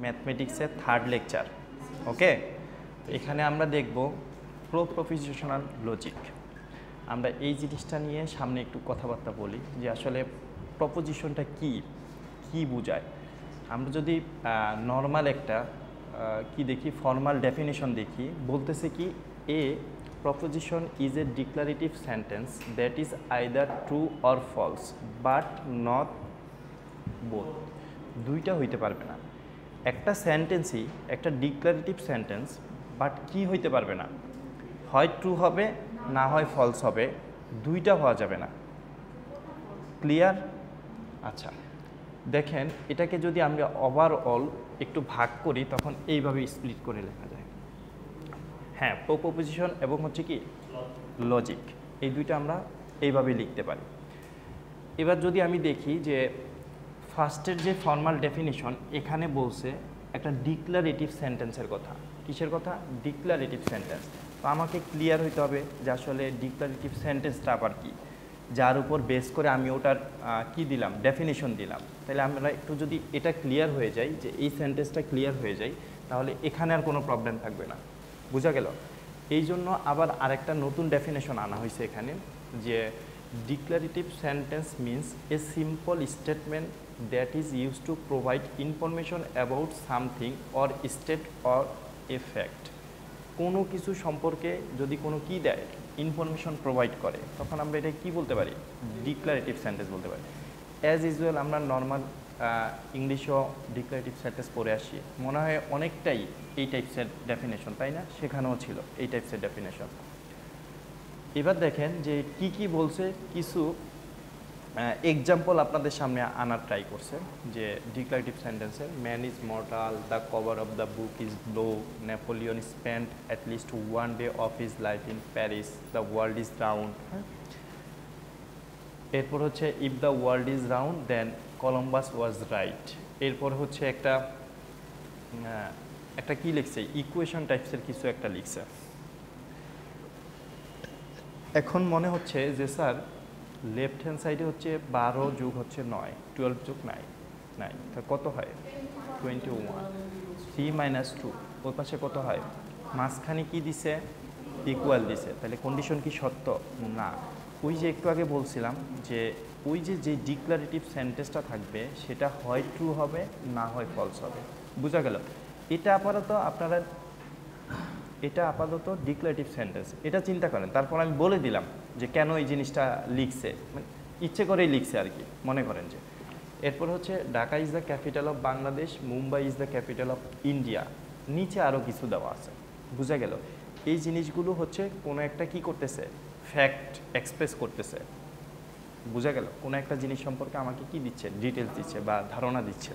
ম্যাথমেটিক্সের third lecture. ওকে, এখানে আমরা দেখব প্রপোজিশনাল লজিক। আমরা এই জিনিসটা নিয়ে সামনে একটু কথাবার্তা বলি যে আসলে প্রপোজিশনটা কি বোঝায়। আমরা যদি নর্মাল একটা কি দেখি, ফর্মাল ডেফিনেশন দেখি, বলতেছে কি এ proposition is a declarative sentence that is either true or false but not both। দুইটা হইতে পারবে না। একটা সেন্টেন্সই একটা ডিক্লারেটিভ সেন্টেন্স, বাট কি হইতে পারবে না, হয় ট্রু হবে না হয় ফলস হবে, দুইটা হওয়া যাবে না। ক্লিয়ার? আচ্ছা দেখেন, এটাকে যদি আমরা ওভারঅল একটু ভাগ করি তখন এইভাবে স্প্লিট করে লেখা যায়। হ্যাঁ, প্রপোজিশন এবং হচ্ছে কি লজিক, এই দুইটা আমরা এইভাবে লিখতে পারি। এবার যদি আমি দেখি যে ফার্স্টের যে ফর্মাল ডেফিনিশন, এখানে বলছে একটা ডিক্লারেটিভ সেন্টেন্সের কথা। কিসের কথা? Declarative sentence. তো আমাকে ক্লিয়ার হইতে হবে যে আসলে ডিক্লারেটিভ সেন্টেন্সটা আবার কি, যার উপর বেস করে আমি ওটার কি দিলাম, ডেফিনিশন দিলাম। তাহলে আমরা একটু যদি এটা ক্লিয়ার হয়ে যায়, যে এই সেন্টেন্সটা ক্লিয়ার হয়ে যায়, তাহলে এখানে আর কোনো প্রবলেম থাকবে না। বোঝা গেল? এই জন্য আবার আরেকটা নতুন ডেফিনেশন আনা হয়েছে এখানে, যে declarative sentence means a simple statement that is use to provide information about something or state or a fact. কোনো কিছু সম্পর্কে যদি কোনো কি দেয়, ইনফরমেশন প্রোভাইড করে, তখন আমরা এটা কি বলতে পারি? ডিক্লারেটিভ সেন্টেন্স বলতে পারি। অ্যাজ ইউজুয়াল আমরা নর্মাল ইংলিশও ডিক্লারেটিভ সেন্টেন্স পড়ে আসি, মনে হয় অনেকটাই এই টাইপসের ডেফিনেশন, তাই না? সেখানেও ছিল এই টাইপসের ডেফিনেশন। এবার দেখেন যে কি বলছে, কিছু এক্সাম্পল আপনাদের সামনে আনার ট্রাই করছে যে ডিক্লারেটিভ সেন্টেন্সের। Man is mortal, the cover of the book is blue, Napoleon spent at least one day of his life in Paris, the world is round. এরপর হচ্ছে if the world is round then Columbus was right. এরপর হচ্ছে একটা কি লিখছে, equation টাইপসের কিছু একটা লিখছে। এখন মনে হচ্ছে যে স্যার লেফট হ্যান্ড সাইডে হচ্ছে 12 যোগ হচ্ছে 9, 12 যোগ 9, তা কত হয়? 21। 3 মাইনাস 2, ওই পাশে কত হয়? মাঝখানে কি দিছে? ইকুয়াল দিছে। তাহলে কন্ডিশন কি সত্য? না। ওই যে একটু আগে বলছিলাম যে ওই যে ডিক্লারেটিভ সেন্টেন্সটা থাকবে সেটা হয় ট্রু হবে না হয় ফলস হবে। বোঝা গেল? এটা আপাতত ডিক্লারেটিভ সেন্টেন্স, এটা চিন্তা করেন। তারপর আমি বলে দিলাম যে কেন এই জিনিসটা লিখছে, মানে ইচ্ছে করেই লিখছে আর কি, মনে করেন যে। এরপর হচ্ছে Dhaka is the capital of Bangladesh, Mumbai is the capital of India, নিচে আরও কিছু দেওয়া আছে। বোঝা গেল? এই জিনিসগুলো হচ্ছে কোনো একটা কি করতেছে, ফ্যাক্ট এক্সপ্রেস করতেছে। বোঝা গেল? কোনো একটা জিনিস সম্পর্কে আমাকে কি দিচ্ছে, ডিটেলস দিচ্ছে বা ধারণা দিচ্ছে।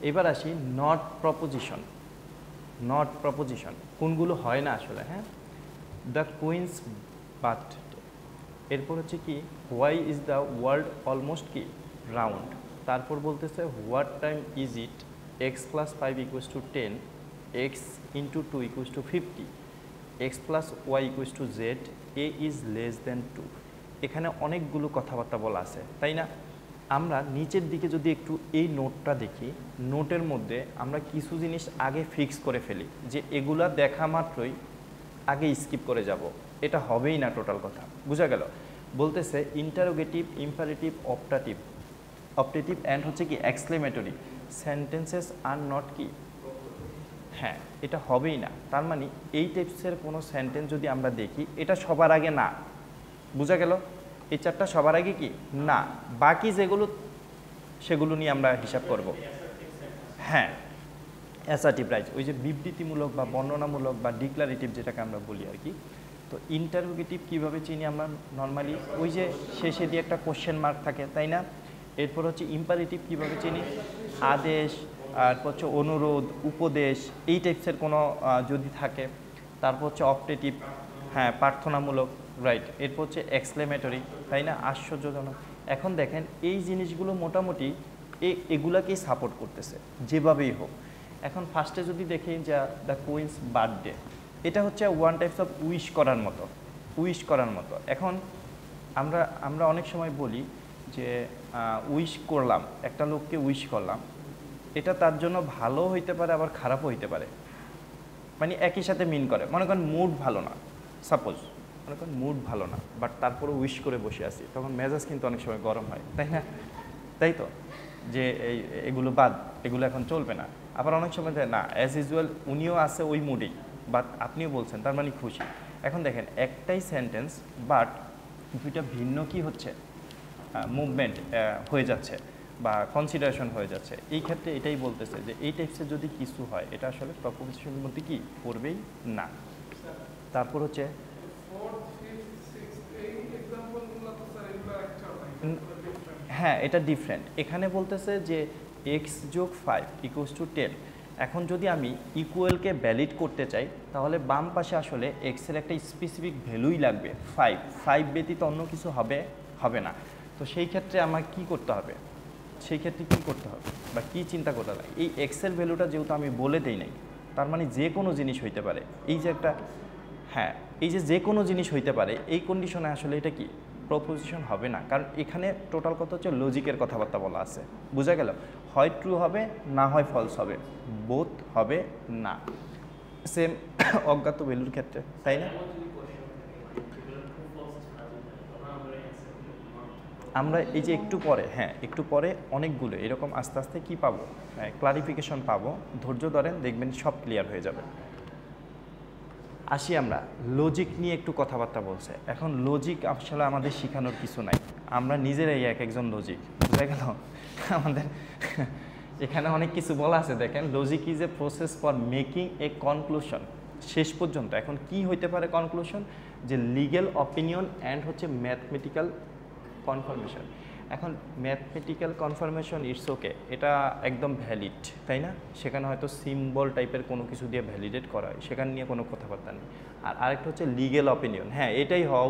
এবার আসি নট প্রপোজিশন। নট প্রপোজিশন কোনগুলো হয় না আসলে? হ্যাঁ, দ্য কুইন্স বার্থডে। এরপর হচ্ছে কি, why is the world almost কি রাউন্ড। তারপর বলতেছে what time is it, X plus 5 equals to 10, X into 2 equals to 50, X plus Y equals to Z, A is less than 2। এখানে অনেকগুলো কথাবার্তা বলা আছে, তাই না? আমরা নিচের দিকে যদি একটু এই নোটটা দেখি, নোটের মধ্যে আমরা কিছু জিনিস আগে ফিক্স করে ফেলি যে এগুলা দেখা মাত্রই আগে স্কিপ করে যাব, এটা হবেই না টোটাল কথা। বোঝা গেল? বলতেছে ইন্টারোগেটিভ, ইম্পারেটিভ, অপটেটিভ অ্যান্ড হচ্ছে কি এক্সক্লেমেটরি সেন্টেন্সেস আর নট কি, হ্যাঁ এটা হবেই না। তার মানে এই টাইপসের কোনো সেন্টেন্স যদি আমরা দেখি, এটা সবার আগে না। বোঝা গেল? এই চারটা সবার আগে কি না, বাকি যেগুলো সেগুলো নিয়ে আমরা হিসাব করব। হ্যাঁ, অ্যাসার্টিভ রাইট, ওই যে বিবৃতিমূলক বা বর্ণনামূলক বা ডিক্লারেটিভ যেটাকে আমরা বলি আর কি। তো ইন্টারোগেটিভ কীভাবে চিনি আমরা নর্মালি, ওই যে শেষে দিয়ে একটা কোশ্চেন মার্ক থাকে, তাই না? এরপর হচ্ছে ইম্পারেটিভ কীভাবে চিনি, আদেশ, আর হচ্ছে অনুরোধ, উপদেশ, এই টাইপসের কোনো যদি থাকে। তারপর হচ্ছে অপটেটিভ, হ্যাঁ প্রার্থনামূলক, রাইট। এরপর হচ্ছে এক্সক্লেমেটরি, তাই না, আশ্চর্যজনক। এখন দেখেন এই জিনিসগুলো মোটামুটি এগুলাকেই সাপোর্ট করতেছে যেভাবেই হোক। এখন ফার্স্টে যদি দেখি যে দ্য কুইন্স বার্থডে, এটা হচ্ছে ওয়ান টাইপস অফ উইশ করার মতো। এখন আমরা অনেক সময় বলি যে উইশ করলাম, একটা লোককে উইশ করলাম, এটা তার জন্য ভালো হইতে পারে আবার খারাপও হইতে পারে, মানে একই সাথে মিন করে। মনে করেন মুড ভালো না, সাপোজ মনে করেন মুড ভালো না, বাট তারপরে উইশ করে বসে আছি, তখন মেজাজ কিন্তু অনেক সময় গরম হয়, তাই না? তাই তো, যে এগুলো বাদ, এগুলো এখন চলবে না। আবার অনেক সময় না, অ্যাজ ইউজুয়াল উনিও আছে ওই মুডেই, বাট আপনিও বলছেন, তার মানে খুশি। এখন দেখেন একটাই সেন্টেন্স, বাট দুইটা ভিন্ন কি হচ্ছে, মুভমেন্ট হয়ে যাচ্ছে বা কনসিডারেশন হয়ে যাচ্ছে। এই ক্ষেত্রে এটাই বলতেছে যে এই টাইপসের যদি কিছু হয়, এটা আসলে প্রপোজিশনের মধ্যে কি পড়বেই না। তারপর হচ্ছে হ্যাঁ, এটা ডিফারেন্ট। এখানে বলতেছে যে এক্স যোগ 5 ইকুয়ালস টু 10। এখন যদি আমি ইকুয়ালকে ভ্যালিড করতে চাই, তাহলে বাম পাশে আসলে এক্সের একটা স্পেসিফিক ভ্যালুই লাগবে, 5 ব্যতীত অন্য কিছু হবে না। তো সেই ক্ষেত্রে আমার কি করতে হবে, বা কি চিন্তা করতে হবে? এই এক্সের ভ্যালুটা যেহেতু আমি বলে দেই নাই, তার মানে যে কোনো জিনিস হইতে পারে। এই যে একটা হ্যাঁ, এই যে কোনো জিনিস হইতে পারে, এই কন্ডিশনে আসলে এটা কি প্রপোজিশন হবে না, কারণ এখানে টোটাল কথা হচ্ছে লজিকের কথাবার্তা বলা আছে। বোঝা গেল? হয় ট্রু হবে, না হয় ফলস হবে, বোথ হবে না। সেম অজ্ঞাত ভ্যালুর ক্ষেত্রে, তাই না? আমরা এই যে একটু পরে অনেকগুলো এরকম আস্তে আস্তে কি পাবো, ক্লারিফিকেশন পাবো। ধৈর্য ধরেন, দেখবেন সব ক্লিয়ার হয়ে যাবে। আসি আমরা লজিক নিয়ে একটু কথাবার্তা বলছে। এখন লজিক আসলে আমাদের শেখানোর কিছু নাই, আমরা নিজেরাই একজন লজিক। বুঝা গেল? আমাদের এখানে অনেক কিছু বলা আছে। দেখেন, logic is a process for making A conclusion. শেষ পর্যন্ত এখন কি হইতে পারে কনক্লুশন, যে লিগ্যাল অপিনিয়ন অ্যান্ড হচ্ছে ম্যাথমেটিক্যাল কনফার্মেশন। এখন ম্যাথমেটিক্যাল কনফার্মেশন ইটস ওকে, এটা একদম ভ্যালিড, তাই না? সেখানে হয়তো সিম্বল টাইপের কোনো কিছু দিয়ে ভ্যালিডেট করা হয়, সেখানে নিয়ে কোনো কথাবার্তা নেই। আর আরেকটা হচ্ছে লিগ্যাল অপিনিয়ন, হ্যাঁ এটাই হওয়া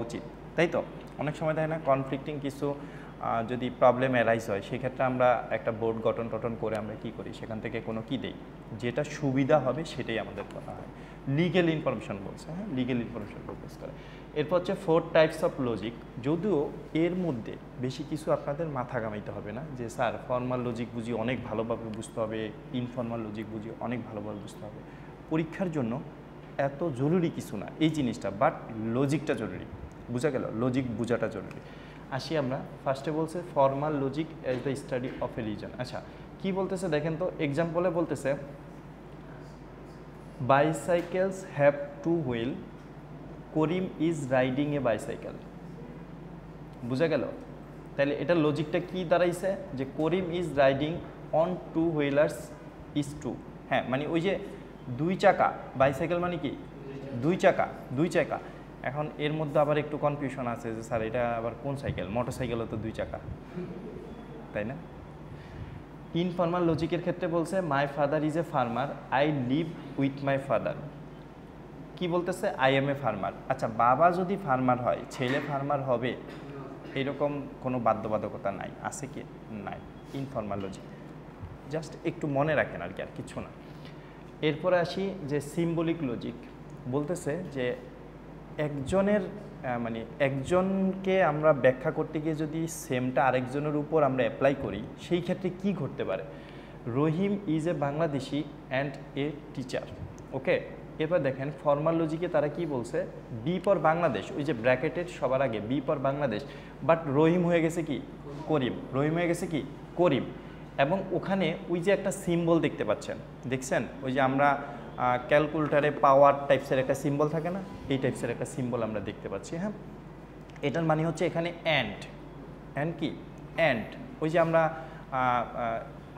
উচিত, তাই তো? অনেক সময় তাই না, কনফ্লিক্টিং কিছু যদি প্রবলেম অ্যারাইজ হয়, সেক্ষেত্রে আমরা একটা বোর্ড গঠন করে আমরা কি করি, সেখান থেকে কোনো কি দেই, যেটা সুবিধা হবে সেটাই আমাদের কথা হয়। লিগ্যাল ইনফরমেশন বলছে, হ্যাঁ লিগ্যাল ইনফরমেশন প্রপোজ করে। এরপর হচ্ছে 4 টাইপস অফ লজিক। যদিও এর মধ্যে বেশি কিছু আপনাদের মাথা ঘামাইতে হবে না, যে স্যার ফর্মাল লজিক বুঝি অনেক ভালোভাবে বুঝতে হবে, ইনফর্মাল লজিক বুঝি অনেক ভালোভাবে বুঝতে হবে। পরীক্ষার জন্য এত জরুরি কিছু না এই জিনিসটা, বাট লজিকটা জরুরি। বোঝা গেল? লজিক বোঝাটা জরুরি। আসি আমরা, ফার্স্টে বলছে formal logic as the study of a reason. আচ্ছা, কি বলতেছে দেখেন তো, এক্সাম্পলে বলতেছে bicycles have 2 wheel, Karim is riding a bicycle. বুঝা গেল? তাহলে এটা লজিকটা কি দাঁড়াইছে, যে Karim is riding on 2 wheelers is true. হ্যাঁ, মানে ওই যে 2 চাকা বাইসাইকেল মানে কি 2 চাকা। এখন এর মধ্যে আবার একটু কনফিউশন আছে যে স্যার এটা আবার কোন সাইকেল, মোটরসাইকেলও তো 2 চাকা, তাই না? ইনফর্মাল লজিকের ক্ষেত্রে বলছে my father is a farmer, I live with my father. কি বলতেছে? I M a farmer. আচ্ছা, বাবা যদি ফার্মার হয়, ছেলে ফার্মার হবে, এরকম কোনো বাধ্যবাধকতা নাই, আছে কি? নাই। ইনফর্মাল লজিক জাস্ট একটু মনে রাখেন আর কি, আর কিছু না। এরপরে আসি যে সিম্বলিক লজিক। বলতেছে যে একজনকে আমরা ব্যাখ্যা করতে গিয়ে যদি সেমটা আরেকজনের উপর আমরা অ্যাপ্লাই করি, সেই ক্ষেত্রে কি ঘটতে পারে? Rahim is a Bangladeshi and a teacher. Okay, এবার দেখেন ফর্মাল লজিকে তারা কি বলছে, বি ফর বাংলাদেশ, ওই যে ব্র্যাকেটেড সবার আগে বি ফর বাংলাদেশ, বাট রহিম হয়ে গেছে কি করিম। এবং ওখানে ওই যে একটা সিম্বল দেখতে পাচ্ছেন, দেখছেন? ওই যে আমরা ক্যালকুলেটারে পাওয়ার টাইপসের একটা সিম্বল থাকে না, এই টাইপসের একটা সিম্বল আমরা দেখতে পাচ্ছি। হ্যাঁ, এটার মানে হচ্ছে এখানে অ্যান্ড কি অ্যান্ড, ওই যে আমরা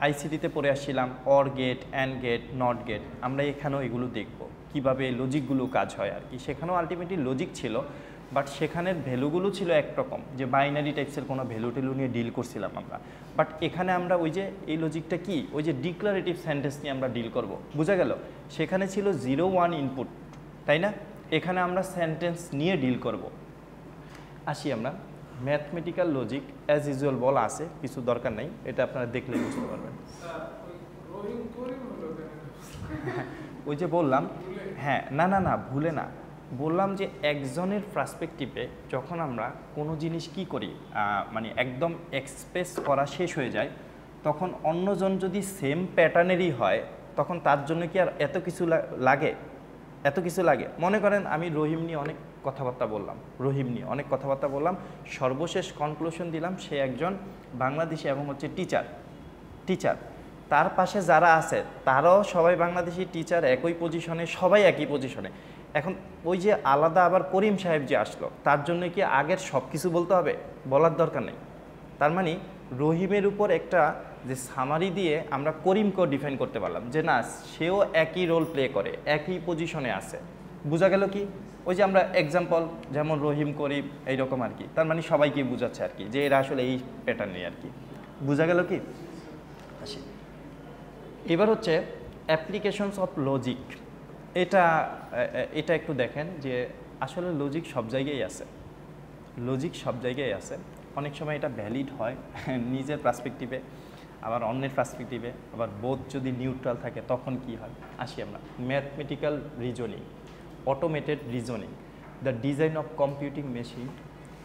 আইসিটিতে পড়ে আসছিলাম or gate, and gate, not gate, আমরা এখানেও এগুলো দেখব কিভাবে লজিকগুলো কাজ হয় আর কি। সেখানেও আলটিমেটলি লজিক ছিল, বাট সেখানের ভ্যালুগুলো ছিল একরকম, যে বাইনারি টাইপসের কোনো ভ্যালু টেলু নিয়ে ডিল করছিলাম আমরা। বাট এখানে আমরা ওই যে এই লজিকটা কি, ওই যে ডিক্লারেটিভ সেন্টেন্স নিয়ে আমরা ডিল করব। বোঝা গেল? সেখানে ছিল 0 1 ইনপুট, তাই না? এখানে আমরা সেন্টেন্স নিয়ে ডিল করব। আসি আমরা ম্যাথমেটিক্যাল লজিক, অ্যাজ ইউজুয়াল বলা আছে, কিছু দরকার নাই, এটা আপনারা দেখলে বুঝতে পারবেন। ওই যে বললাম, হ্যাঁ না ভুলে না, বললাম যে একজনের পার্সপেক্টিভে যখন আমরা কোনো জিনিস কি করি, মানে একদম এক্সপ্রেস করা শেষ হয়ে যায়, তখন অন্যজন যদি সেম প্যাটার্নেরই হয় তখন তার জন্য কি আর এত কিছু লাগে? এত কিছু লাগে? মনে করেন আমি রহিম নিয়ে অনেক কথাবার্তা বললাম, সর্বশেষ কনক্লুশন দিলাম সে একজন বাংলাদেশি এবং হচ্ছে টিচার। তার পাশে যারা আছে তারাও সবাই বাংলাদেশি টিচার, একই পজিশনে, সবাই একই পজিশনে। এখন ওই যে আলাদা আবার করিম সাহেব যে আসলো, তার জন্য কি আগের সব কিছু বলতে হবে? বলার দরকার নেই। তার মানে রহিমের উপর একটা যে সামারি দিয়ে আমরা করিমকেও ডিফাইন করতে পারলাম যে না, সেও একই রোল প্লে করে, একই পজিশনে আছে। বোঝা গেল কি? ওই যে আমরা এক্সাম্পল যেমন রহিম, করিম, এইরকম আর কি। তার মানে সবাইকে বোঝাচ্ছে আর কি যে এরা আসলে এই প্যাটার্নে আর কি। বোঝা গেল কি? আসি, এবার হচ্ছে অ্যাপ্লিকেশনস অফ লজিক। এটা একটু দেখেন যে আসলে লজিক সব জায়গায় আছে। অনেক সময় এটা ভ্যালিড হয় নিজের পার্সপেক্টিভে, আবার অন্যের পার্সপেক্টিভে, আবার বোথ যদি নিউট্রাল থাকে তখন কি হয়। আসি আমরা mathematical reasoning, automated reasoning, the design of computing machine,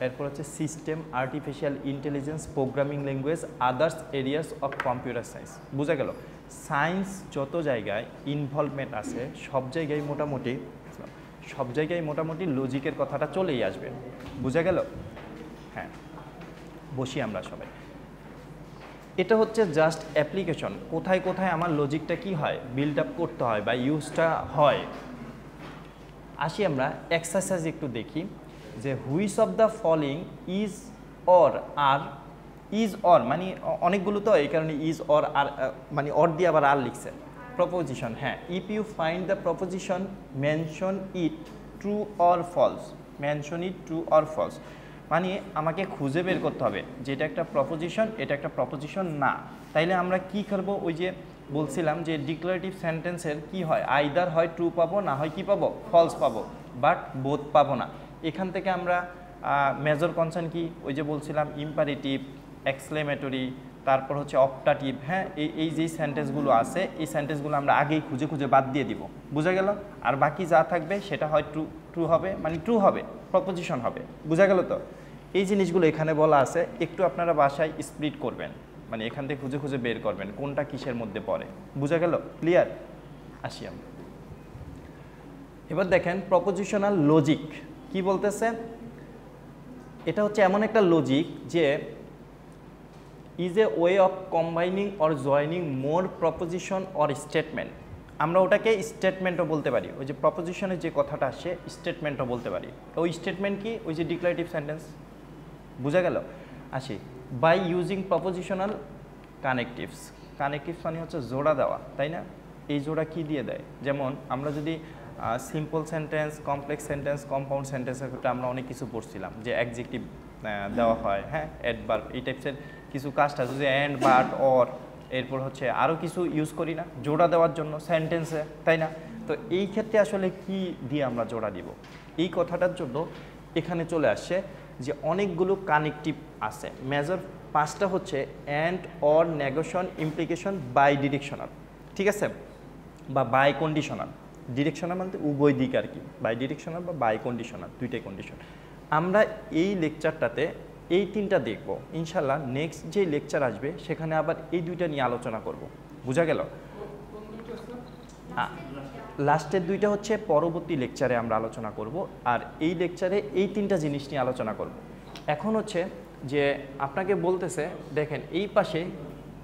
এরপর হচ্ছে system, artificial intelligence, programming language, others areas of computer science. বোঝা গেল? সায়েন্স যত জায়গায় ইনভলভমেন্ট আছে সব জায়গায় মোটামুটি লজিকের কথাটা চলেই আসবে। বোঝা গেল? হ্যাঁ, বসি আমরা সবাই। এটা হচ্ছে জাস্ট অ্যাপ্লিকেশন, কোথায় কোথায় আমার লজিকটা কি হয়, বিল্ড আপ করতে হয় বা ইউজটা হয়। আসি আমরা এক্সারসাইজ একটু দেখি যে which of the following is or মানে অনেকগুলো তো, এই কারণে ইজ অর আর মানে অর দিয়ে আবার আর লিখছে। প্রপোজিশন, হ্যাঁ, if you find the proposition mention it true or false. মানে আমাকে খুঁজে বের করতে হবে যে এটা একটা প্রপোজিশন, এটা একটা প্রপোজিশন না। তাইলে আমরা কি করব? ওই যে বলছিলাম যে ডিক্লারেটিভ সেন্টেন্সের কি হয়, আইদার হয় ট্রু পাবো, না হয় কি পাবো, ফলস পাবো, বাট বোথ পাবো না। এখান থেকে আমরা মেজর কনসার্ন কি, ওই যে বলছিলাম ইম্পারেটিভ, এক্সক্লেমেটরি, তারপর হচ্ছে অপটাটিভ। হ্যাঁ, এই যে সেন্টেন্সগুলো আছে এই সেন্টেন্সগুলো আমরা আগেই খুঁজে বাদ দিয়ে দিব। বোঝা গেল? আর বাকি যা থাকবে সেটা হয় ট্রু হবে, মানে ট্রু হবে, প্রপোজিশন হবে। বোঝা গেল তো? এই জিনিসগুলো এখানে বলা আছে, একটু আপনারা বাসায় স্প্লিট করবেন, মানে এখান থেকে খুঁজে বের করবেন কোনটা কিসের মধ্যে পড়ে। বোঝা গেল? ক্লিয়ার? আসি আমরা এবার দেখেন প্রপোজিশনাল লজিক কি বলতেছে। এটা হচ্ছে এমন একটা লজিক যে is a way of combining or joining more proposition or statement. আমরা ওটাকে স্টেটমেন্টও বলতে পারি। ওই যে প্রপোজিশনের যে কথাটা আসে স্টেটমেন্টও বলতে পারি। ওই স্টেটমেন্ট কি? ওই যে ডিক্লারেটিভ সেন্টেন্স। বোঝা গেল? আসি, বাই ইউজিং প্রপোজিশনাল কানেকটিভস মানে হচ্ছে জোড়া দেওয়া, তাই না? এই জোড়া কি দিয়ে দেয়? যেমন আমরা যদি simple sentence, complex sentence, compound সেন্টেন্সের ক্ষেত্রে আমরা অনেক কিছু পড়ছিলাম যে অ্যাডজেক্টিভ দেওয়া হয়, হ্যাঁ, অ্যাডভার্ব, এই টাইপসের কিছু কাজটা যদি অ্যান্ড, বাট, অর, এরপর হচ্ছে আরও কিছু ইউজ করি না জোড়া দেওয়ার জন্য সেন্টেন্সে, তাই না? তো এই ক্ষেত্রে আসলে কি দিয়ে আমরা জোড়া দিব? এই কথাটার জন্য এখানে চলে আসছে যে অনেকগুলো কানেকটিভ আছে। মেজর 5টা হচ্ছে and, or, negation, implication, bidirectional, ঠিক আছে, বা বাই কন্ডিশনাল। ডিরেকশনাল মানে উভয় দিক আর কি, বাই ডিরেকশনাল বা বাই কন্ডিশনাল, দুইটাই কন্ডিশন। আমরা এই লেকচারটাতে এই 3টা দেখব। ইনশাল্লাহ নেক্সট যে লেকচার আসবে সেখানে আবার এই 2টা নিয়ে আলোচনা করব। বোঝা গেল? লাস্টের 2টা হচ্ছে পরবর্তী লেকচারে আমরা আলোচনা করব, আর এই লেকচারে এই 3টা জিনিস নিয়ে আলোচনা করব। এখন হচ্ছে যে আপনাকে বলতেছে, দেখেন এই পাশে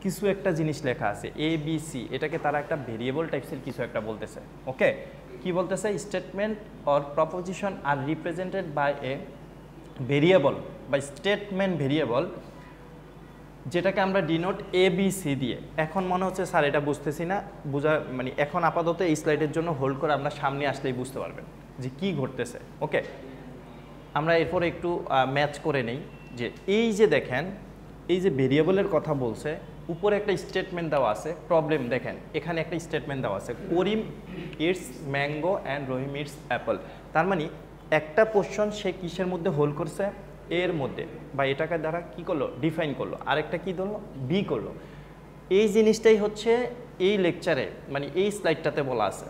কিছু একটা জিনিস লেখা আছে ABC, এটাকে তারা একটা ভেরিয়েবল টাইপসের কিছু একটা বলতেছে। ওকে, কি বলতেছে? Statement or proposition are represented by a variable বা স্টেটমেন্ট ভেরিয়েবল, যেটাকে আমরা ডিনোট ABC দিয়ে। এখন মনে হচ্ছে স্যার এটা বুঝতেছি না, মানে এখন আপাতত এই স্লাইডের জন্য হোল্ড করে, আমরা সামনে আসলেই বুঝতে পারবেন যে কি ঘটতেছে। ওকে, আমরা এরপর একটু ম্যাচ করে নেই যে এই যে দেখেন এই যে ভেরিয়েবলের কথা বলছে, উপরে একটা স্টেটমেন্ট দেওয়া আছে, প্রবলেম দেখেন এখানে একটা স্টেটমেন্ট দেওয়া আছে, Karim eats mango and Rahim eats apple. তার মানে একটা পোর্শন সে কিসের মধ্যে হোল্ড করছে, এর মধ্যে, বা এটাকে দ্বারা কি করলো, ডিফাইন করলো, আরেকটা কি ধরলো, বি করলো। এই জিনিসটাই হচ্ছে এই লেকচারে, মানে এই স্লাইডটাতে বলা আছে,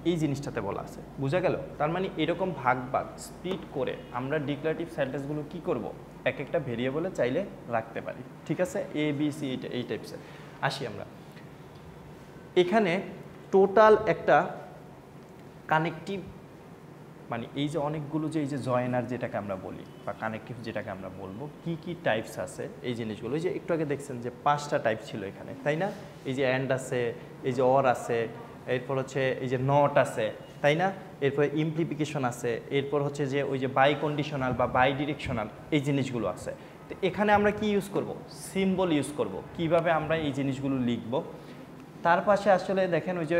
এই জিনিসটাতে বলা আছে। বুঝা গেল? তার মানে এরকম ভাগ স্প্লিট করে আমরা ডিক্লারেটিভ সেন্টেন্সগুলো কি করব, এক একটা ভেরিয়েবলে চাইলে রাখতে পারি, ঠিক আছে, এ বি সি এই টাইপসের। আসি আমরা এখানে টোটাল একটা কানেকটিভ, মানে এই যে অনেকগুলো যে এই যে জয়েনার যেটাকে আমরা বলি বা কানেকটিভ যেটাকে আমরা বলবো, কি কি টাইপস আছে এই জিনিসগুলো, এই যে একটু আগে দেখছেন যে 5টা টাইপ ছিল এখানে, তাই না? এই যে অ্যান্ড আছে, এই যে অর আছে, এরপর হচ্ছে এই যে নট আছে, তাই না? এরপর ইমপ্লিফিকেশন আছে, এরপর হচ্ছে যে ওই যে বাই কন্ডিশনাল বা বাই ডিরেকশনাল এই জিনিসগুলো আছে। তো এখানে আমরা কি ইউজ করব? সিম্বল ইউজ করব। কিভাবে আমরা এই জিনিসগুলো লিখব? তার পাশে আসলে দেখেন ওই যে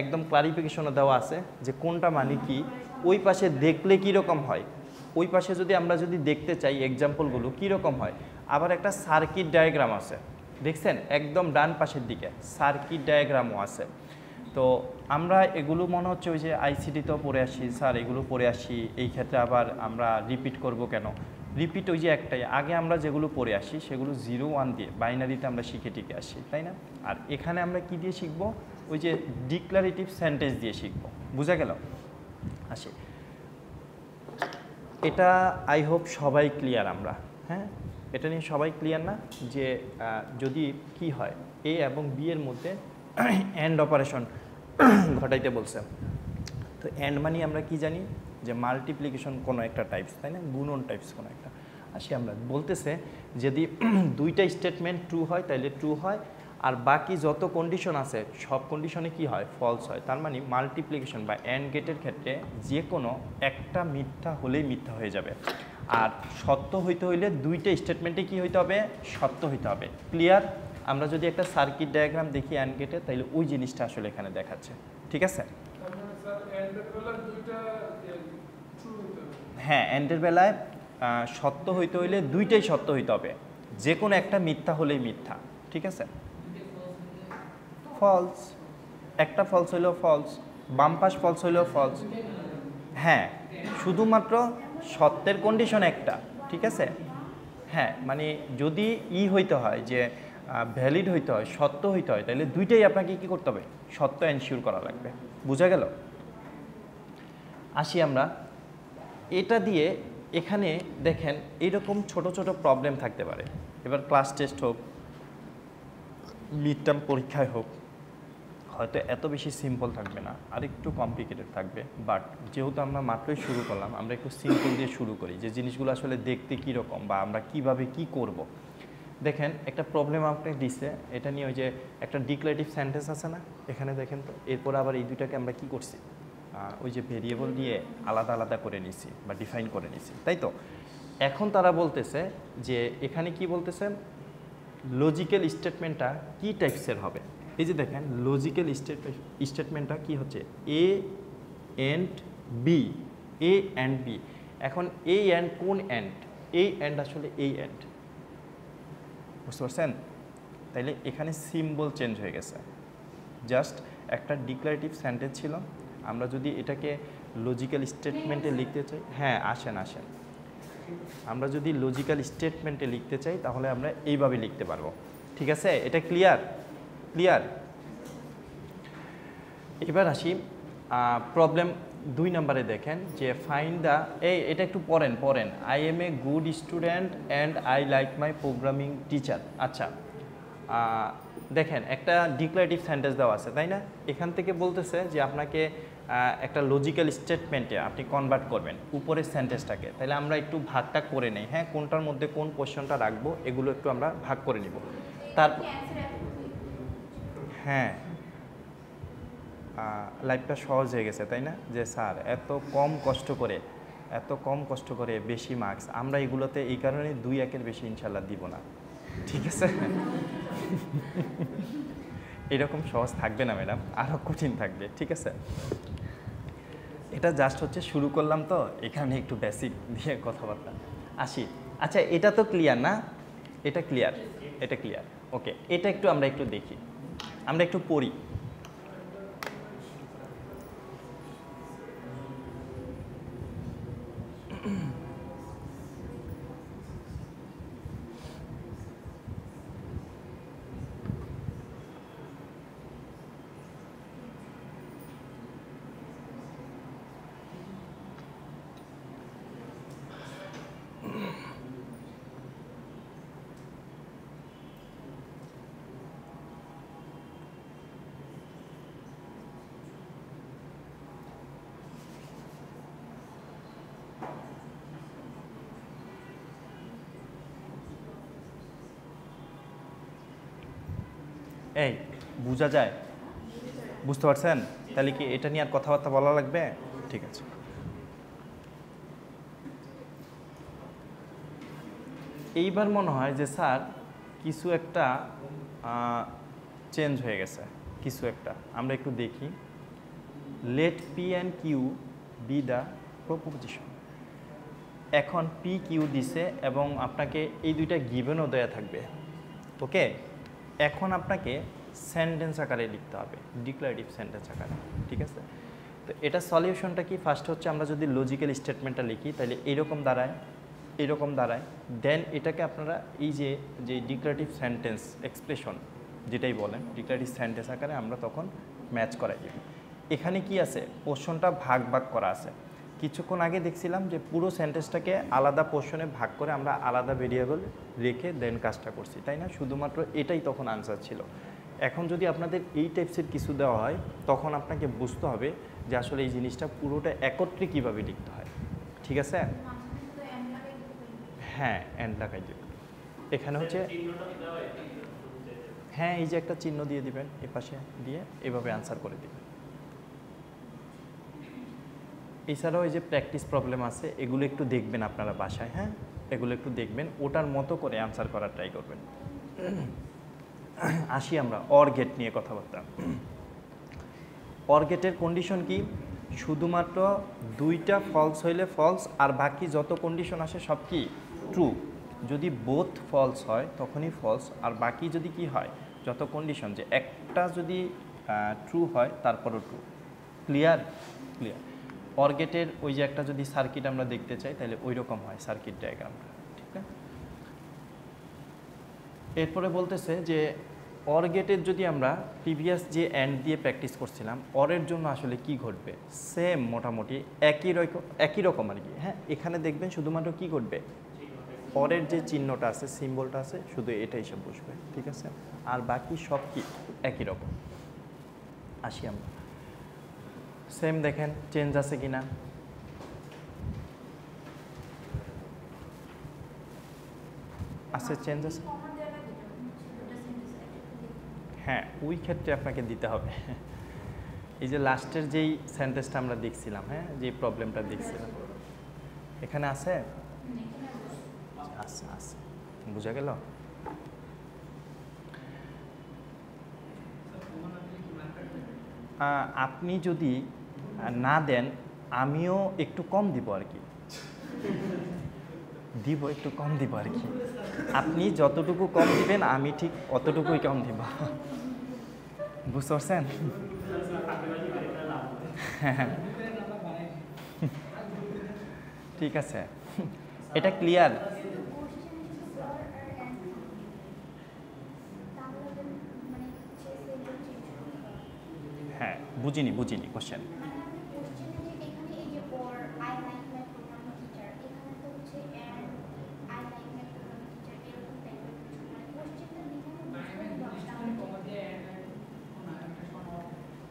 একদম ক্লারিফিকেশনও দেওয়া আছে যে কোনটা মানে কি, ওই পাশে দেখলে কীরকম হয়, ওই পাশে যদি আমরা যদি দেখতে চাই এক্সাম্পলগুলো কীরকম হয়। আবার একটা সার্কিট ডায়াগ্রাম আছে, দেখছেন একদম ডান পাশের দিকে সার্কিট ডায়াগ্রামও আছে। তো আমরা এগুলো মনে হচ্ছে ওই যে আইসিডিতেও পড়ে আসি, স্যার এগুলো পড়ে আসি, এই ক্ষেত্রে আবার আমরা রিপিট করব কেন? রিপিট ওই যে একটাই, আগে আমরা যেগুলো পড়ে আসি সেগুলো 0 1 দিয়ে বাইনারিতে আমরা শিখে টিকে আসি, তাই না? আর এখানে আমরা কি দিয়ে শিখবো? ওই যে ডিক্লারেটিভ সেন্টেন্স দিয়ে শিখবো। বুঝা গেল? আসি, এটা আই হোপ সবাই ক্লিয়ার আমরা, হ্যাঁ এটা নিয়ে সবাই ক্লিয়ার না? যে যদি কি হয় এ এবং বি এর মধ্যে অ্যান্ড অপারেশন ঘটাইতে বলছে, তো অ্যান্ড মানে আমরা কি জানি যে মাল্টিপ্লিকেশন কোনো একটা টাইপস, তাই না? গুণন টাইপস কোনো একটা। আসি আমরা বলতেছে যদি দুইটা স্টেটমেন্ট ট্রু হয় তাহলে ট্রু হয়, আর বাকি যত কন্ডিশন আছে সব কন্ডিশনে কি হয়? ফলস হয়। তার মানে মাল্টিপ্লিকেশন বা অ্যান্ড গেটের ক্ষেত্রে যে কোনো একটা মিথ্যা হলেই মিথ্যা হয়ে যাবে, আর সত্য হইতে হইলে দুইটা স্টেটমেন্টে কি হইতে হবে? সত্য হইতে হবে। ক্লিয়ার? আমরা যদি একটা সার্কিট ডায়াগ্রাম দেখি অ্যান্ড গেটের, তাহলে ওই জিনিসটা আসলে এখানে দেখাচ্ছে, ঠিক আছে? হ্যাঁ, অ্যান্ডের বেলায় সত্য হইতে হইলে দুইটাই সত্য হইতে হবে, যে কোনো একটা মিথ্যা হলেই মিথ্যা, ঠিক আছে? ফলস, একটা ফলস হইলেও ফলস, বাম পাশ ফলস হইলেও ফলস। হ্যাঁ, শুধুমাত্র সত্যের কন্ডিশন একটা, ঠিক আছে? হ্যাঁ, মানে যদি হইতে হয় যে ভ্যালিড হইতে হয়, সত্য হইতে হয়, তাহলে দুইটাই আপনাকে কি করতে হবে? সত্য এনশিওর করা লাগবে। বোঝা গেল? আসি আমরা এটা দিয়ে, এখানে দেখেন এরকম ছোট ছোট প্রবলেম থাকতে পারে। এবার ক্লাস টেস্ট হোক, মিড টার্ম পরীক্ষায় হোক, হয়তো এত বেশি সিম্পল থাকবে না, আর একটু কমপ্লিকেটেড থাকবে। বাট যেহেতু আমরা মাত্রই শুরু করলাম, আমরা একটু সিম্পল দিয়ে শুরু করি, যে জিনিসগুলো আসলে দেখতে কীরকম বা আমরা কিভাবে কি করব। দেখেন একটা প্রবলেম আপনাকে দিছে, এটা নিয়ে ওই যে একটা ডিক্লারেটিভ সেন্টেন্স আছে না এখানে, দেখেন তো এরপর আবার এই দুইটাকে আমরা কি করছি? ওই যে ভেরিয়েবল দিয়ে আলাদা আলাদা করে নিছি বা ডিফাইন করে নিছি, তাই তো? এখন তারা বলতেছে যে এখানে কি বলতেছে, লজিক্যাল স্টেটমেন্টটা কি টাইপসের হবে। এই যে দেখেন লজিক্যাল স্টেটমেন্টটা কি হচ্ছে? A and B, A and B. এখন এ অ্যান্ড কোন অ্যান্ড? এই অ্যান্ড আসলে এই অ্যান্ড, বুঝতে পারছেন? তাইলে এখানে সিম্বল চেঞ্জ হয়ে গেছে। জাস্ট একটা ডিক্লারেটিভ সেন্টেন্স ছিল, আমরা যদি এটাকে লজিক্যাল স্টেটমেন্টে লিখতে চাই, হ্যাঁ আসেন আসেন, আমরা যদি লজিক্যাল স্টেটমেন্টে লিখতে চাই তাহলে আমরা এইভাবে লিখতে পারবো, ঠিক আছে? এটা ক্লিয়ার? ক্লিয়ার? এবার আসি প্রবলেম 2 নম্বরে। দেখেন যে ফাইন্ড দ্য, এটা একটু পড়েন। I M a good student and I like my programming teacher. আচ্ছা, দেখেন একটা ডিক্লারেটিভ সেন্টেন্স দেওয়া আছে, তাই না? এখান থেকে বলতেছে যে আপনাকে একটা লজিক্যাল স্টেটমেন্টে আপনি কনভার্ট করবেন উপরের সেন্টেন্সটাকে। তাহলে আমরা একটু ভাগটা করে নেই, হ্যাঁ কোনটার মধ্যে কোন কোশ্চেনটা রাখবো এগুলো একটু আমরা ভাগ করে নিব। তারপর হ্যাঁ, লাইফটা সহজ হয়ে গেছে, তাই না? যে স্যার এত কম কষ্ট করে বেশি মার্কস, আমরা এগুলোতে এই কারণে 2 1-এর বেশি ইনশাল্লাহ দিব না, ঠিক আছে? এরকম সহজ থাকবে না ম্যাডাম, আরও কঠিন থাকবে, ঠিক আছে? এটা জাস্ট হচ্ছে শুরু করলাম তো, এখানে একটু বেসিক দিয়ে কথাবার্তা আসি। আচ্ছা, এটা তো ক্লিয়ার না? এটা ক্লিয়ার? এটা ক্লিয়ার, ওকে। এটা আমরা একটু দেখি, আমরা একটু পড়ি। এই বোঝা যায়? বুঝতে পারছেন? তাহলে কি এটা নিয়ে আর কথাবার্তা বলা লাগবে? ঠিক আছে। এইবার মনে হয় যে স্যার কিছু একটা চেঞ্জ হয়ে গেছে, কিছু একটা আমরা একটু দেখি। Let P and Q be the proposition. এখন পি কিউ দিছে এবং আপনাকে এই দুইটা গিভেনও দেয়া থাকবে। ওকে, এখন আপনাকে সেন্টেন্স আকারে লিখতে হবে, ডিক্লারেটিভ সেন্টেন্স আকারে। ঠিক আছে, তো এটা সলিউশনটা কি? ফার্স্ট হচ্ছে আমরা যদি লজিক্যাল স্টেটমেন্টটা লিখি তাহলে এইরকম দাঁড়ায়, এইরকম দাঁড়ায়। দেন এটাকে আপনারা এই যে ডিক্লারেটিভ সেন্টেন্স এক্সপ্রেশন যেটাই বলেন, ডিক্লারেটিভ সেন্টেন্স আকারে আমরা তখন ম্যাচ করাই দিই। এখানে কি আছে? পোর্শনটা ভাগ ভাগ করা আছে। কিছুক্ষণ আগে দেখছিলাম যে পুরো সেন্টেন্সটাকে আলাদা পোর্শনে ভাগ করে আমরা আলাদা ভেরিয়েবল রেখে দেন কাজটা করছি, তাই না? শুধুমাত্র এটাই তখন আনসার ছিল। এখন যদি আপনাদের এই টাইপসের কিছু দেওয়া হয় তখন আপনাকে বুঝতে হবে যে আসলে এই জিনিসটা পুরোটা একত্রে কীভাবে লিখতে হয়। ঠিক আছে? হ্যাঁ, এন্ড লাগাই দেবেন। এখানে হচ্ছে হ্যাঁ, এই যে একটা চিহ্ন দিয়ে দিবেন, এ পাশে দিয়ে এভাবে আনসার করে দিবেন। এছাড়াও এই যে প্র্যাকটিস প্রবলেম আছে, এগুলো একটু দেখবেন আপনারা বাসায়। হ্যাঁ, এগুলো একটু দেখবেন, ওটার মতো করে আনসার করার ট্রাই করবেন। আসি আমরা অর গেট নিয়ে কথাবার্তা। অর গেটের কন্ডিশন কি? শুধুমাত্র দুইটা ফলস হইলে ফলস, আর বাকি যত কন্ডিশন আসে সব কি ট্রু। যদি বোথ ফলস হয় তখনই ফলস, আর বাকি যদি কি হয় যত কন্ডিশন, যে একটা যদি ট্রু হয় তারপরও ট্রু। ক্লিয়ার? ক্লিয়ার। অর গেটের ওই যে একটা যদি সার্কিট আমরা দেখতে চাই তাহলে ওই রকম হয় সার্কিট ডায়াগ্রামটা। ঠিক আছে, এরপরে বলতেছে যে অর গেটের যদি আমরা প্রিভিয়াস যে অ্যান্ড দিয়ে প্র্যাকটিস করছিলাম, অরের জন্য আসলে কি ঘটবে? সেম মোটামুটি একই রকম আর কি। হ্যাঁ, এখানে দেখবেন শুধুমাত্র কি ঘটবে, অরের যে চিহ্নটা আছে, সিম্বলটা আছে, শুধু এটা হিসেবে বসবে। ঠিক আছে, আর বাকি সব কি একই রকম। আসি আমরা, সেম দেখেন চেঞ্জ আছে কিনা। আছে, চেঞ্জ আছে। হ্যাঁ, ওই ক্ষেত্রে আপনাকে দিতে হবে। এই যে লাস্টের যেই সেন্টেন্সটা আমরা দেখছিলাম, হ্যাঁ, যে প্রবলেমটা দেখছিলাম, এখানে আছে, আছে, আছে, বুঝা গেল? আপনি যদি না দেন আমিও একটু কম দিব আর কি, দিব একটু কম দিব আর কি। আপনি যতটুকু কম দিবেন আমি ঠিক অতটুকুই কম দিব। বুঝতে পারছেন? ঠিক আছে, এটা ক্লিয়ার? হ্যাঁ, বুঝিনি কোশ্চেন।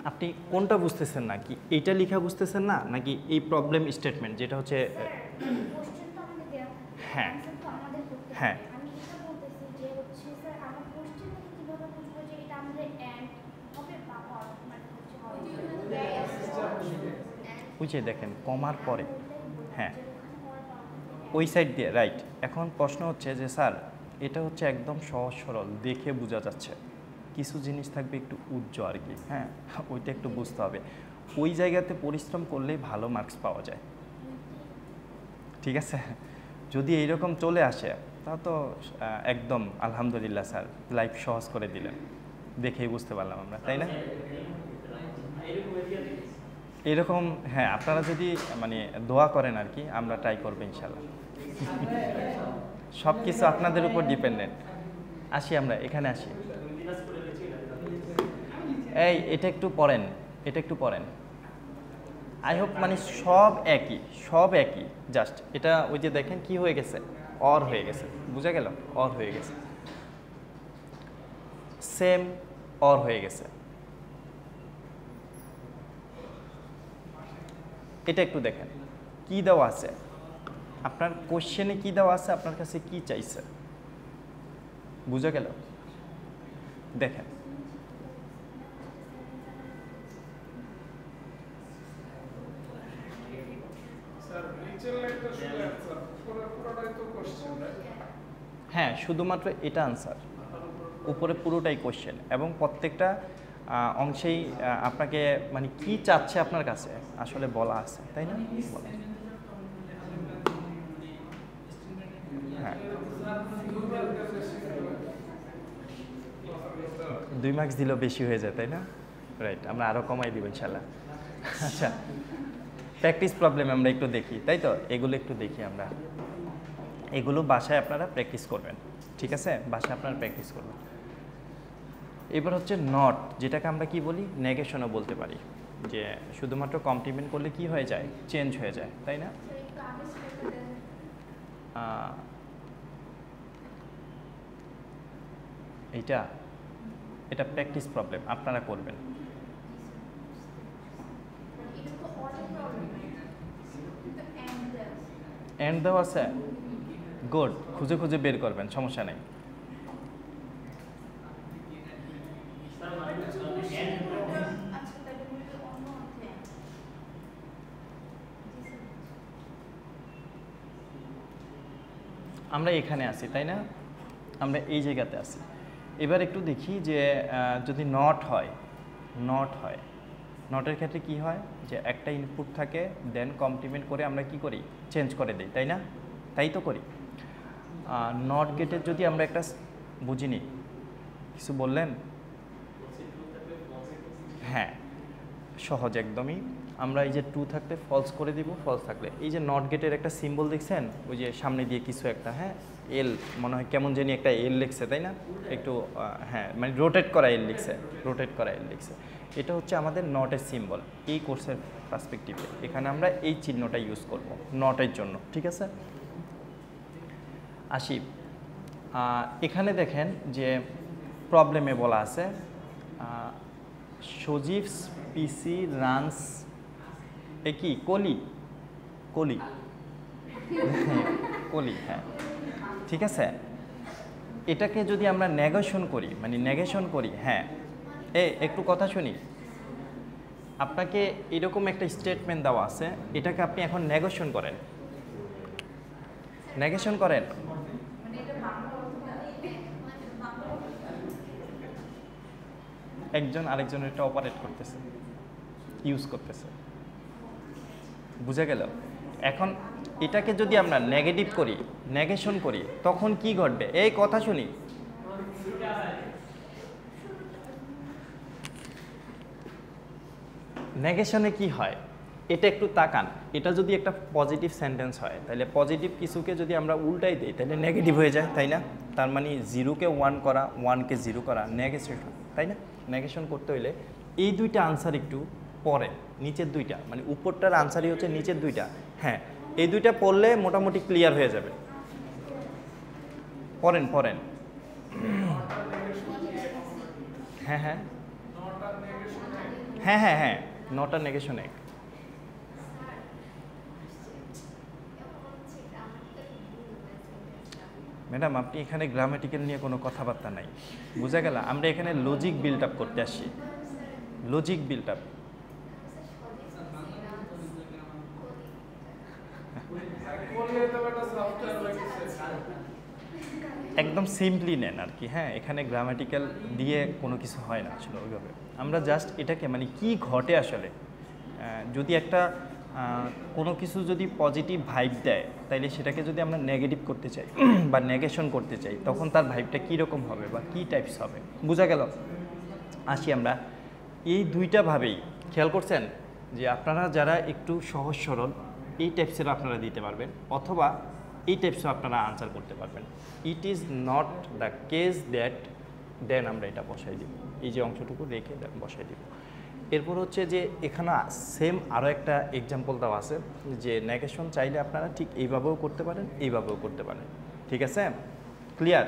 আপনি কোনটা বুঝতেছেন না? কি এইটা লেখা বুঝতেছেন না, নাকি এই প্রবলেম স্টেটমেন্ট যেটা হচ্ছে? হ্যাঁ, হ্যাঁ, ওই যে দেখেন কমার পরে, হ্যাঁ ওই সাইড দিয়ে, রাইট। এখন প্রশ্ন হচ্ছে যে স্যার এটা হচ্ছে একদম সহজ সরল, দেখে বোঝা যাচ্ছে, কিছু জিনিস থাকবে একটু উজ্জ্বল আর কি। হ্যাঁ, ওইটা একটু বুঝতে হবে, ওই জায়গাতে পরিশ্রম করলেই ভালো মার্কস পাওয়া যায়। ঠিক আছে, যদি এইরকম চলে আসে তা তো একদম আলহামদুলিল্লাহ স্যার, লাইফ সহজ করে দিলেন, দেখেই বুঝতে পারলাম আমরা, তাই না? এরকম, হ্যাঁ, আপনারা যদি মানে দোয়া করেন আর কি, আমরা ট্রাই করবো ইনশাল্লাহ। সব কিছু আপনাদের উপর ডিপেন্ডেন্ট। আসি আমরা এখানে আসি, এই এটা একটু পড়েন, এটা একটু পড়েন। আই হোপ মানে সব একই, জাস্ট এটা ওই যে দেখেন কি হয়ে গেছে, অর হয়ে গেছে, বুঝা গেল? অর হয়ে গেছে, সেম অর হয়ে গেছে। এটা একটু দেখেন কি দেওয়া আছে, আপনার কোশ্চেনে কি দেওয়া আছে, আপনার কাছে কি চাইছে, বুঝা গেল? দেখেন হ্যাঁ, শুধুমাত্র এটা আনসার, উপরে পুরোটাই কোশ্চেন, এবং প্রত্যেকটা অংশেই আপনাকে মানে কি চাচ্ছে আপনার কাছে আসলে বলা আছে, তাই না? হ্যাঁ, 2 মার্কস দিলেও বেশি হয়ে যায়, তাই না? রাইট, আমরা আরও কমাই দিব ইনশাল্লাহ। আচ্ছা, প্র্যাকটিস প্রবলেম আমরা একটু দেখি, তাই তো? এগুলো একটু দেখি আমরা, এগুলো বাসায় আপনারা প্র্যাকটিস করবেন, ঠিক আছে? বাসায় আপনারা প্র্যাকটিস করবেন। এবার হচ্ছে নট, যেটাকে আমরা কি বলি, নেগেশনও বলতে পারি, যে শুধুমাত্র কমপ্লিমেন্ট করলে কি হয়ে যায়, চেঞ্জ হয়ে যায়, তাই না? এটা প্র্যাকটিস প্রবলেম, আপনারা করবেন। এন্ড দেওয়া আছে, গুড, খুঁজে খুঁজে বের করবেন, সমস্যা নেই। আমরা এখানে আছি, তাই না? আমরা এই জায়গাতে আছি। এবার একটু দেখি যে যদি নট হয়, নটের ক্ষেত্রে কি হয়, যে একটা ইনপুট থাকে, দেন কমপ্লিমেন্ট করে আমরা কি করি, চেঞ্জ করে দিই, তাই না? তাই তো করি। নট গেটের যদি আমরা একটা বুঝিনি, কিছু বললেন? হ্যাঁ, সহজ একদমই। আমরা এই যে ট্রু থাকতে ফলস করে দিব, ফলস থাকলে এই যে নট গেটের একটা সিম্বল দেখছেন, ওই যে সামনে দিয়ে কিছু একটা, হ্যাঁ, এল মনে হয় কেমন জানি একটা এল লিখছে, তাই না? একটু হ্যাঁ, মানে রোটেট করা এল লিখছে, এটা হচ্ছে আমাদের নটের সিম্বল। এই কোর্সের পার্সপেক্টিভে এখানে আমরা এই চিহ্নটা ইউজ করব নটের জন্য, ঠিক আছে? আসি, এখানে দেখেন যে প্রবলেমে বলা আছে সজীবস পিসি রানস কি কলি, হ্যাঁ, ঠিক আছে? এটাকে যদি আমরা নেগেশন করি, হ্যাঁ, একটু কথা শুনি, আপনাকে এরকম একটা স্টেটমেন্ট দেওয়া আছে, এটাকে আপনি এখন নেগেশন করেন, একজন আরেকজনের এটা অপারেট করতেছে, ইউজ করতেছে, বুঝা গেল? এখন এটাকে যদি আমরা নেগেশন করি তখন কি ঘটবে, এই কথা শুনি, নেগেশনে কি হয় এটা একটু তাকান। এটা যদি একটা পজিটিভ সেন্টেন্স হয়, তাহলে পজিটিভ কিছুকে যদি আমরা উল্টাই দিই তাহলে নেগেটিভ হয়ে যায়, তাই না? তার মানে 0-কে 1 করা, 1-কে 0 করা, নেগেশন, তাই না? নেগেশন করতে হইলে এই দুইটা আনসার একটু পড়েন, নিচের দুইটা, মানে উপরটার আনসারই হচ্ছে নিচের দুইটা, হ্যাঁ, এই দুইটা পড়লে মোটামুটি ক্লিয়ার হয়ে যাবে। পড়েন হ্যাঁ, নট আর নেগেশন এক। ম্যাডাম, আপনি এখানে গ্রামাটিক্যাল নিয়ে কোনো কথাবার্তা নাই, বুঝা গেল? আমরা এখানে লজিক বিল্ড আপ করতে আসি, লজিক বিল্ড আপ। একদম সিম্পলি নেন আর কি, হ্যাঁ, এখানে গ্রামাটিক্যাল দিয়ে কোনো কিছু হয় না আসলে ওইভাবে। আমরা জাস্ট এটাকে মানে কি ঘটে আসলে, যদি একটা কোনো কিছু যদি পজিটিভ ভাইব দেয়, তাইলে সেটাকে যদি আমরা নেগেটিভ করতে চাই বা নেগেশন করতে চাই, তখন তার ভাইবটা কীরকম হবে বা কী টাইপস হবে, বোঝা গেল? আসি আমরা এই দুইটা ভাবেই, খেয়াল করছেন যে আপনারা যারা একটু সহজ সরল এই টাইপসের আপনারা দিতে পারবেন, অথবা এই টাইপসও আপনারা আনসার করতে পারবেন। It is not the case that, then আমরা এটা বসাই দিব, এই যে অংশটুকু রেখে বসাই দিব। এরপর হচ্ছে যে এখানে সেম আরও একটা এক্সাম্পল দেওয়া আছে, যে নেগেশন চাইলে আপনারা ঠিক এইভাবেও করতে পারেন, এইভাবেও করতে পারেন, ঠিক আছে? ক্লিয়ার?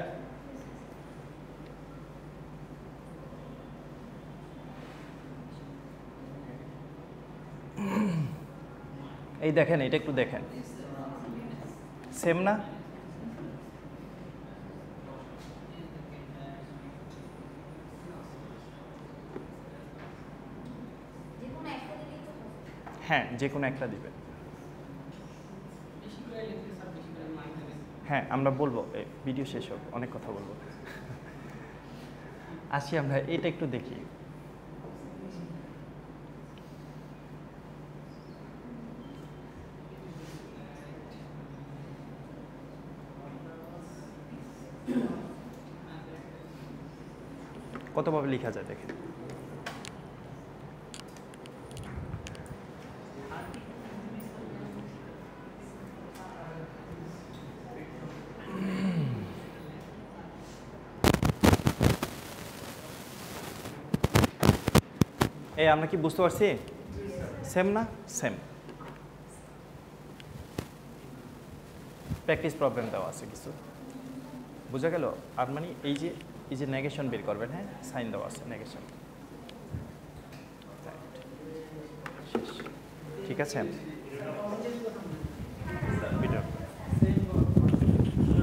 এই দেখেন, এটা একটু দেখেন, সেম না? হ্যাঁ, যে কোনো একটা দিবেন। হ্যাঁ আমরা বলবো, ভিডিও শেষ হোক, অনেক কথা বলবো। আসি আমরা এটা একটু দেখি। কতভাবে লেখা যায় দেখেন। এই আমরা কি বুঝতে পারছি? সেম না? সেম। প্র্যাকটিস প্রবলেম দেওয়া আছে কিছু, বোঝা গেল? আর মানে এই যে নেগেশন বের করবেন, হ্যাঁ সাইন দেওয়া আছে নেগেশন। ঠিক আছে।